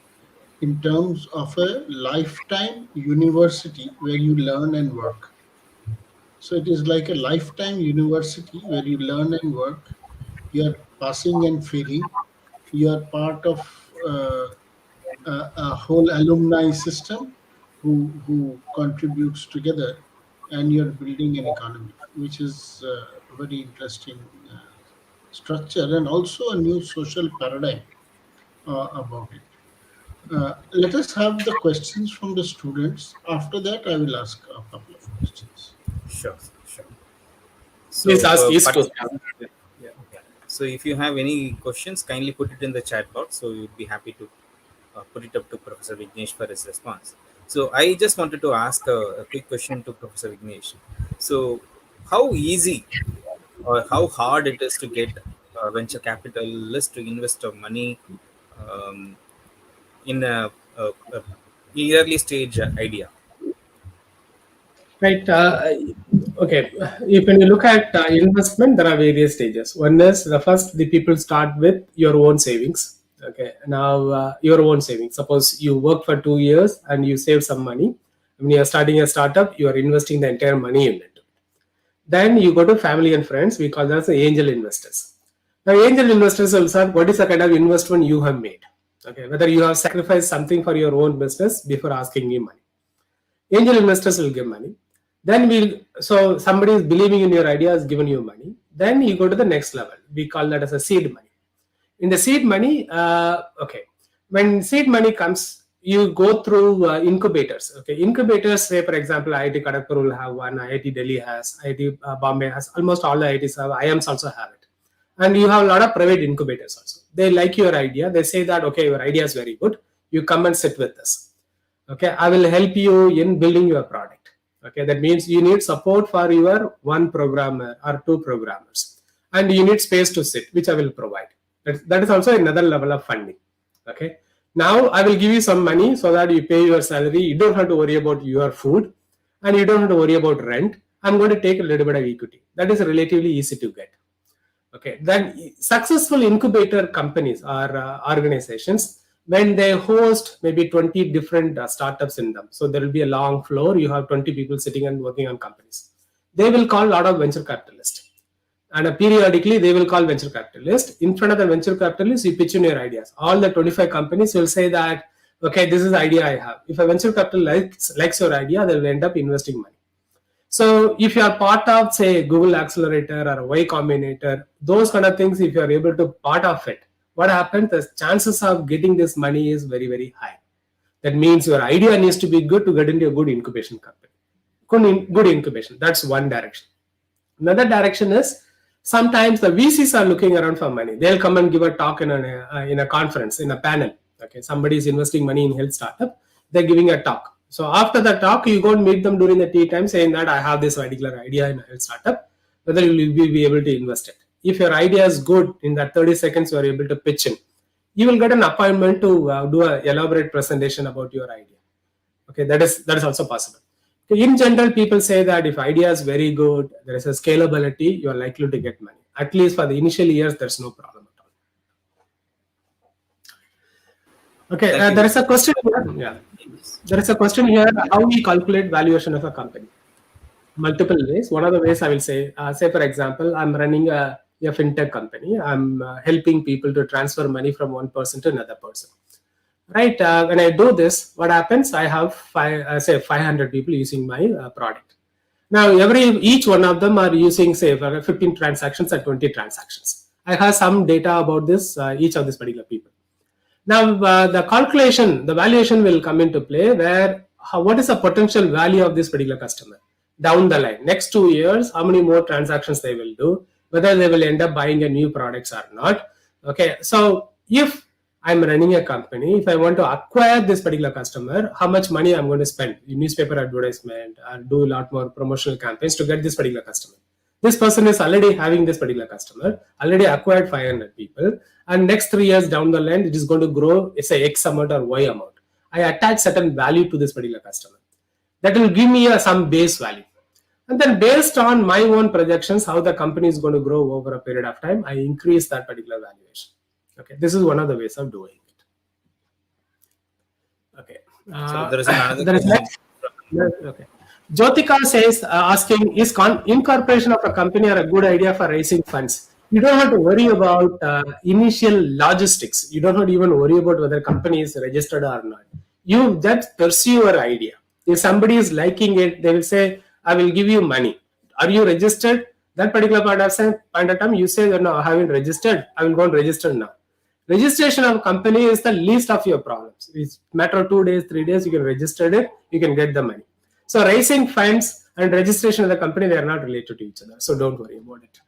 in terms of a lifetime university where you learn and work. So it is like a lifetime university where you learn and work. You are passing and failing. You are part of a whole alumni system who contributes together, and you're building an economy, which is a very interesting structure and also a new social paradigm about it. Let us have the questions from the students. After that, I will ask a couple of questions. Sure, sure. Please So, ask these participants, questions. Yeah. yeah. So if you have any questions, kindly put it in the chat box. So we'd be happy to put it up to Professor Vignesh for his response. So I just wanted to ask a quick question to Professor Vignesh. So, how easy or how hard it is to get venture capitalists to invest of money um, in a early stage idea? Right. Okay. If when you look at investment, there are various stages. One is the first, the people start with your own savings. Okay. Now, your own savings. Suppose you work for 2 years and you save some money. When you are starting a startup, you are investing the entire money in it. Then you go to family and friends. We call them as the angel investors. Now, angel investors will start what is the kind of investment you have made. Okay. Whether you have sacrificed something for your own business before asking me money. Angel investors will give money. Then so somebody is believing in your idea, has given you money. Then you go to the next level. We call that as a seed money. In the seed money, okay, when seed money comes, you go through incubators. Okay, incubators, say for example, IIT Kharagpur will have one, IIT Delhi has, IIT Bombay has, almost all the IITs have, IIMs also have it. And you have a lot of private incubators also. They like your idea. They say that, okay, your idea is very good. You come and sit with us. Okay, I will help you in building your product. Okay, that means you need support for your one programmer or two programmers, and you need space to sit, which I will provide. That is also another level of funding. Okay, now I will give you some money so that you pay your salary. You don't have to worry about your food, and you don't have to worry about rent. I'm going to take a little bit of equity. That is relatively easy to get. Okay, then successful incubator companies or organizations, when they host maybe 20 different startups in them, so there will be a long floor, you have 20 people sitting and working on companies, they will call a lot of venture capitalists, and periodically they will call venture capitalists. In front of the venture capitalists, you pitch in your ideas. All the 25 companies will say that, okay, this is the idea I have. If a venture capital likes your idea, they will end up investing money. So if you are part of, say, Google Accelerator or Y Combinator, those kind of things, if you are able to part of it, what happens? The chances of getting this money is very, very high. That means your idea needs to be good to get into a good incubation company. Good incubation. That's one direction. Another direction is sometimes the VCs are looking around for money. They'll come and give a talk in a conference, in a panel. Okay, somebody is investing money in health startup. They're giving a talk. So after the talk, you go and meet them during the tea time, saying that I have this particular idea in a health startup. Whether you will be able to invest it. If your idea is good, in that 30 seconds you are able to pitch in. You will get an appointment to do an elaborate presentation about your idea. Okay, that is also possible. Okay, in general, people say that if idea is very good, there is a scalability, you are likely to get money. At least for the initial years, there's no problem at all. Okay, Thank there you. is a question here. Yeah, there is a question here: how we calculate valuation of a company? Multiple ways. One of the ways I will say for example, I'm running a fintech company. I'm helping people to transfer money from one person to another person. Right, when I do this, what happens? I have say 500 people using my product. Now each one of them are using say 15 transactions or 20 transactions. I have some data about this each of these particular people. Now the calculation, the valuation will come into play where what is the potential value of this particular customer down the line. Next 2 years, how many more transactions they will do, whether they will end up buying a new products or not. Okay, so if I'm running a company, if I want to acquire this particular customer, how much money I'm going to spend in newspaper advertisement or do a lot more promotional campaigns to get this particular customer. This person is already having this particular customer, already acquired 500 people, and next 3 years down the line, it is going to grow, say X amount or Y amount. I attach certain value to this particular customer. That will give me some base value. And then based on my own projections, how the company is going to grow over a period of time, I increase that particular valuation. Okay, this is one of the ways of doing it. Okay. So there is another There is question. next. Okay. Jyotika says, asking, is incorporation of a company are a good idea for raising funds? You don't have to worry about initial logistics. You don't have to even worry about whether company is registered or not. You just pursue your idea. If somebody is liking it, they will say, I will give you money. Are you registered? That particular point of time, you say, no, I haven't registered. I will go and register now. Registration of company is the least of your problems. It's matter of 2 days, 3 days, you can register it, you can get the money. So raising funds and registration of the company, they are not related to each other. So don't worry about it.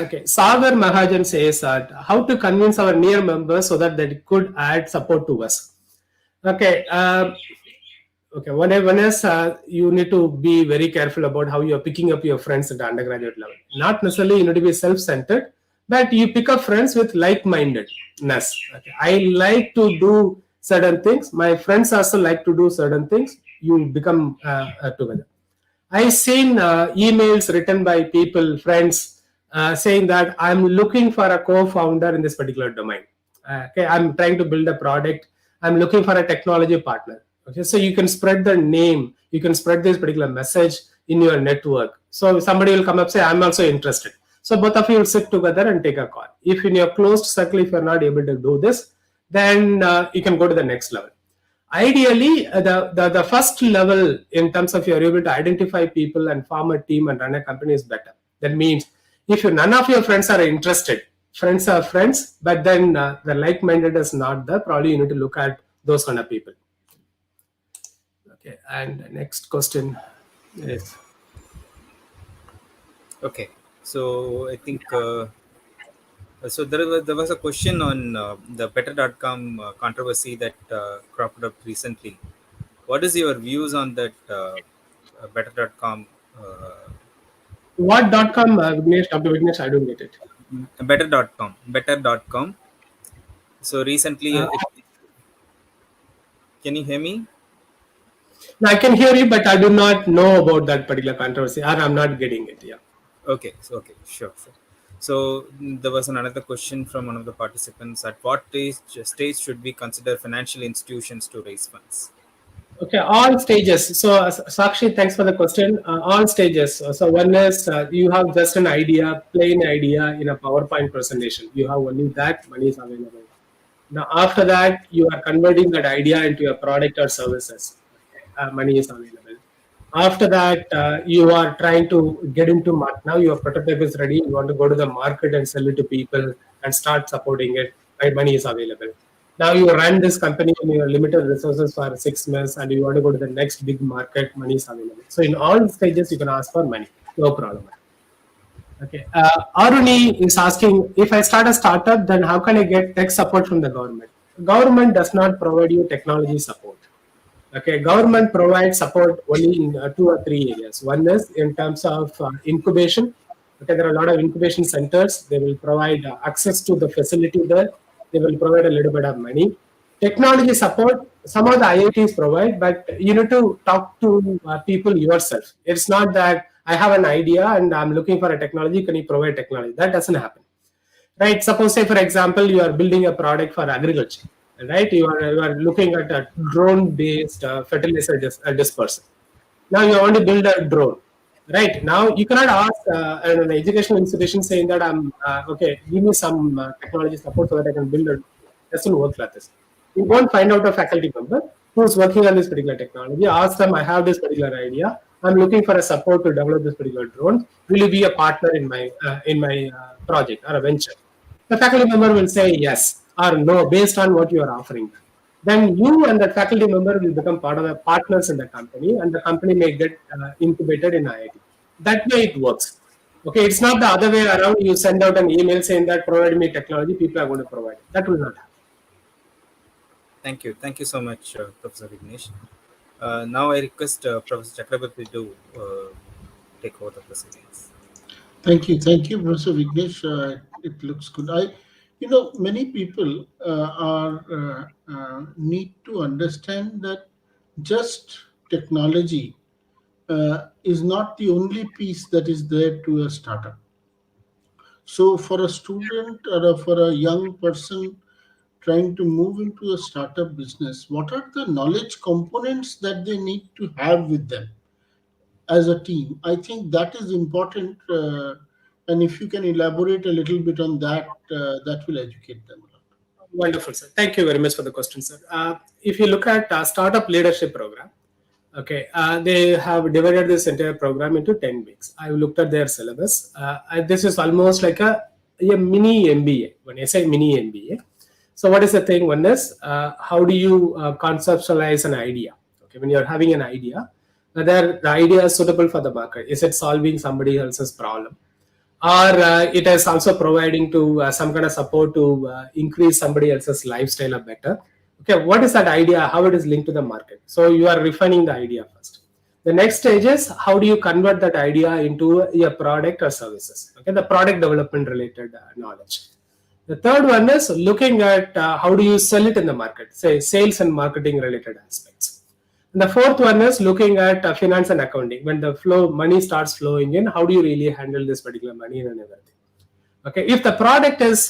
Okay, Sagar Mahajan says that how to convince our near members so that they could add support to us. Okay, okay. One is you need to be very careful about how you are picking up your friends at the undergraduate level. Not necessarily you need to be self-centered, but you pick up friends with like-mindedness. Okay. I like to do certain things. My friends also like to do certain things. You become together. I've seen emails written by people, friends, saying that I'm looking for a co-founder in this particular domain. Okay, I'm trying to build a product. I'm looking for a technology partner. Okay, so you can spread the name, you can spread this particular message in your network. So somebody will come up say, I'm also interested. So both of you will sit together and take a call. If in your closed circle, if you're not able to do this, then you can go to the next level. Ideally, the first level in terms of you're able to identify people and form a team and run a company is better. That means if none of your friends are interested, friends are friends, but then the like-minded is not there, probably you need to look at those kind of people. Okay, and the next question is. Okay, so I think so there was a question on the better.com controversy that cropped up recently. What is your views on that better.com? What .com, Vignesh, Dr. Vignesh, I don't get it. Better.com. So recently, can you hear me? No, I can hear you, but I do not know about that particular controversy, or I'm not getting it. Yeah. Okay, so okay, sure. So there was another question from one of the participants. At what stage should we consider financial institutions to raise funds? Okay, all stages. So, Sakshi, thanks for the question. All stages. So, one is you have just an idea, plain idea in a PowerPoint presentation. You have only that, money is available. Now, after that, you are converting that idea into a product or services. Money is available. After that, you are trying to get into market. Now, your prototype is ready. You want to go to the market and sell it to people and start supporting it. Right? Money is available. Now you run this company and you have limited resources for 6 months and you want to go to the next big market, money is available. So in all stages, you can ask for money, no problem. Okay. Aruni is asking, if I start a startup, then how can I get tech support from the government? Government does not provide you technology support. Okay, government provides support only in 2 or 3 areas. One is in terms of incubation. Okay, there are a lot of incubation centers. They will provide access to the facility there. They will provide a little bit of money. Technology support, some of the IITs provide, but you need to talk to people yourself. It's not that I have an idea and I'm looking for a technology. Can you provide technology? That doesn't happen. Right? Suppose, say, for example, you are building a product for agriculture. Right? You are looking at a drone-based fertilizer disperser. Now you want to build a drone. Right now, you cannot ask an educational institution saying that I'm okay. Give me some technology support so that I can build a. Doesn't work like this. You won't find out a faculty member who's working on this particular technology. Ask them, I have this particular idea. I'm looking for a support to develop this particular drone. Will you be a partner in my project or a venture? The faculty member will say yes or no based on what you are offering. Then you and the faculty member will become part of the partners in the company, and the company may get incubated in IIT. That way it works. Okay, it's not the other way around. You send out an email saying that provide me technology, people are going to provide it. That will not happen. Thank you so much, Professor Vignesh. Now I request Professor Chakrabarti to take over the proceedings. Thank you, Professor Vignesh. It looks good. Many people need to understand that just technology is not the only piece that is there to a startup. So, for a student or for a young person trying to move into a startup business, what are the knowledge components that they need to have with them as a team? I think that is important. And if you can elaborate a little bit on that, that will educate them a lot. Wonderful, sir. Thank you very much for the question, sir. If you look at startup leadership program, okay, they have divided this entire program into 10 weeks. I looked at their syllabus. This is almost like a mini MBA. When I say mini MBA, so what is the thing? One is how do you conceptualize an idea? Okay, when you're having an idea, whether the idea is suitable for the market, is it solving somebody else's problem, or it is also providing to some kind of support to increase somebody else's lifestyle or better. Okay, what is that idea, how it is linked to the market? So you are refining the idea first. The next stage is how do you convert that idea into a product or services. Okay, the product development related knowledge. The third one is looking at how do you sell it in the market, say sales and marketing related aspects. And the fourth one is looking at finance and accounting. When the money starts flowing in, how do you really handle this particular money and everything? Okay, if the product is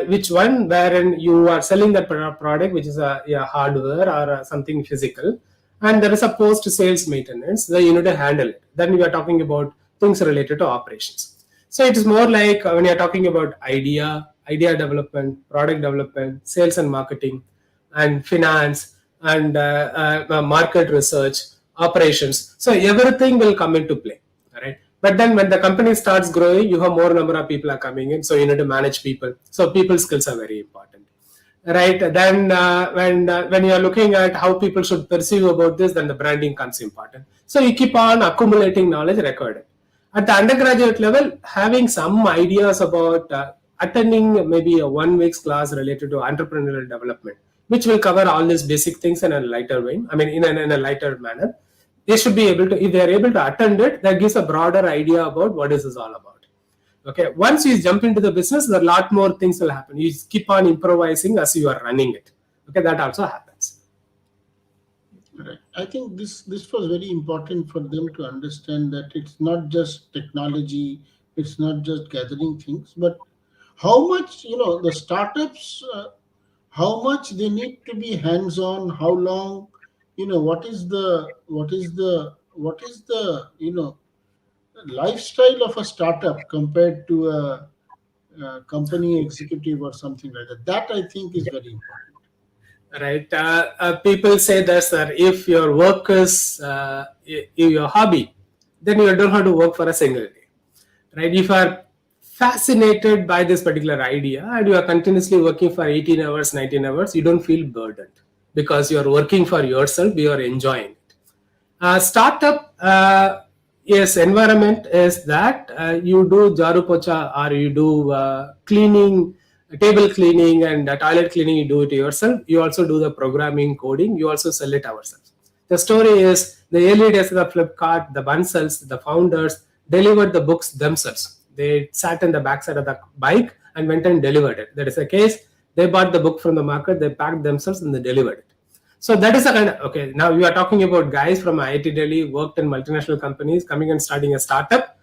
which one, wherein you are selling that product, which is a hardware or something physical, and there is a post-sales maintenance, then you need to handle it. Then we are talking about things related to operations. So it is more like when you are talking about idea development, product development, sales and marketing, and finance, and market research, operations. So everything will come into play. All right. But then when the company starts growing, you have more number of people are coming in. So you need to manage people. So people skills are very important. Right. Then when you are looking at how people should perceive about this, then the branding comes important. So you keep on accumulating knowledge recorded. At the undergraduate level, having some ideas about attending maybe a 1 week's class related to entrepreneurial development, which will cover all these basic things in a lighter way. I mean, in a lighter manner. They should be able to, if they are able to attend it, that gives a broader idea about what is this all about. Okay, once you jump into the business, a lot more things will happen. You keep on improvising as you are running it. Okay, that also happens. Right. I think this was very important for them to understand that it's not just technology, it's not just gathering things, but how much the startups, how much they need to be hands-on, how long, what is the lifestyle of a startup compared to a company executive or something like that. That I think is very important. Right. People say that, sir, if your work is your hobby, then you don't have to work for a single day. Right. If you are fascinated by this particular idea and you are continuously working for 18 hours, 19 hours, you don't feel burdened because you are working for yourself, you are enjoying it. Startup, yes, environment is that you do jaru pocha or you do cleaning, table cleaning and toilet cleaning, you do it yourself. You also do the programming, coding, you also sell it ourselves. The story is the early days of the Flipkart, the Bansals, the founders delivered the books themselves. They sat in the backside of the bike and went and delivered it. That is the case. They bought the book from the market, they packed themselves and they delivered it. So that is a kind of, okay, now we are talking about guys from IIT Delhi, worked in multinational companies, coming and starting a startup,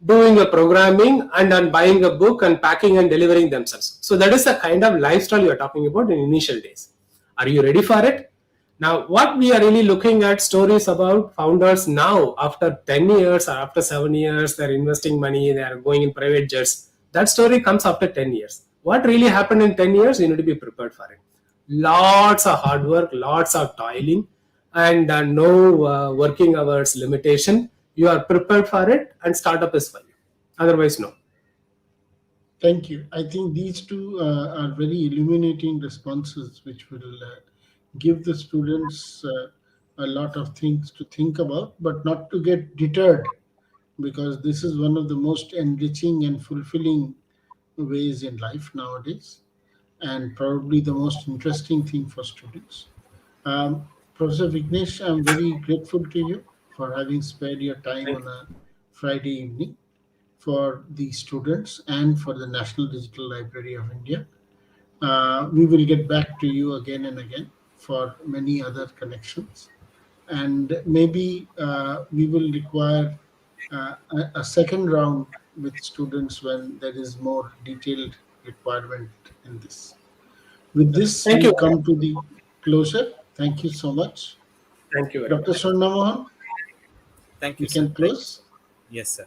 doing a programming and then buying a book and packing and delivering themselves. So that is the kind of lifestyle you are talking about in initial days. Are you ready for it? Now, what we are really looking at stories about founders now, after 10 years or after 7 years, they're investing money, they are going in private jets. That story comes after 10 years. What really happened in 10 years, you need to be prepared for it. Lots of hard work, lots of toiling, and no working hours limitation. you are prepared for it, and startup is fine. Otherwise, no. Thank you. I think these two are very illuminating responses, which will give the students a lot of things to think about, but not to get deterred, because this is one of the most enriching and fulfilling ways in life nowadays, and probably the most interesting thing for students. Professor Vignesh, I'm very grateful to you for having spared your time Thank on you. a Friday evening for the students and for the National Digital Library of India. We will get back to you again and again for many other connections. And maybe we will require a second round with students when there is more detailed requirement in this. With this, Thank we you. come to the closure. Thank you so much. Thank you very Dr. much. Swarnamohan, Thank we you, sir. can Thank you. close. Yes, sir.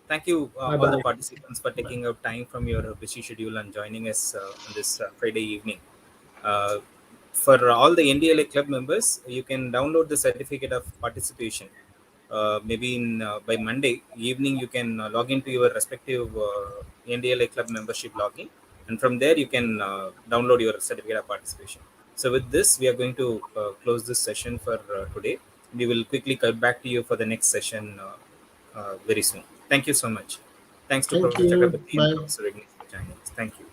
Thank you, Bye all the bye. participants, for Bye. taking out time from your busy schedule and joining us on this Friday evening. Uh, for all the NDLA club members, you can download the certificate of participation. Maybe by Monday evening, you can log into your respective NDLA club membership login, and from there you can download your certificate of participation. So with this, we are going to close this session for today. We will quickly cut back to you for the next session very soon. Thank you so much. Thanks to Thank Professor you. Chakrabarti and Bye. Professor Ignis for joining us. Thank you.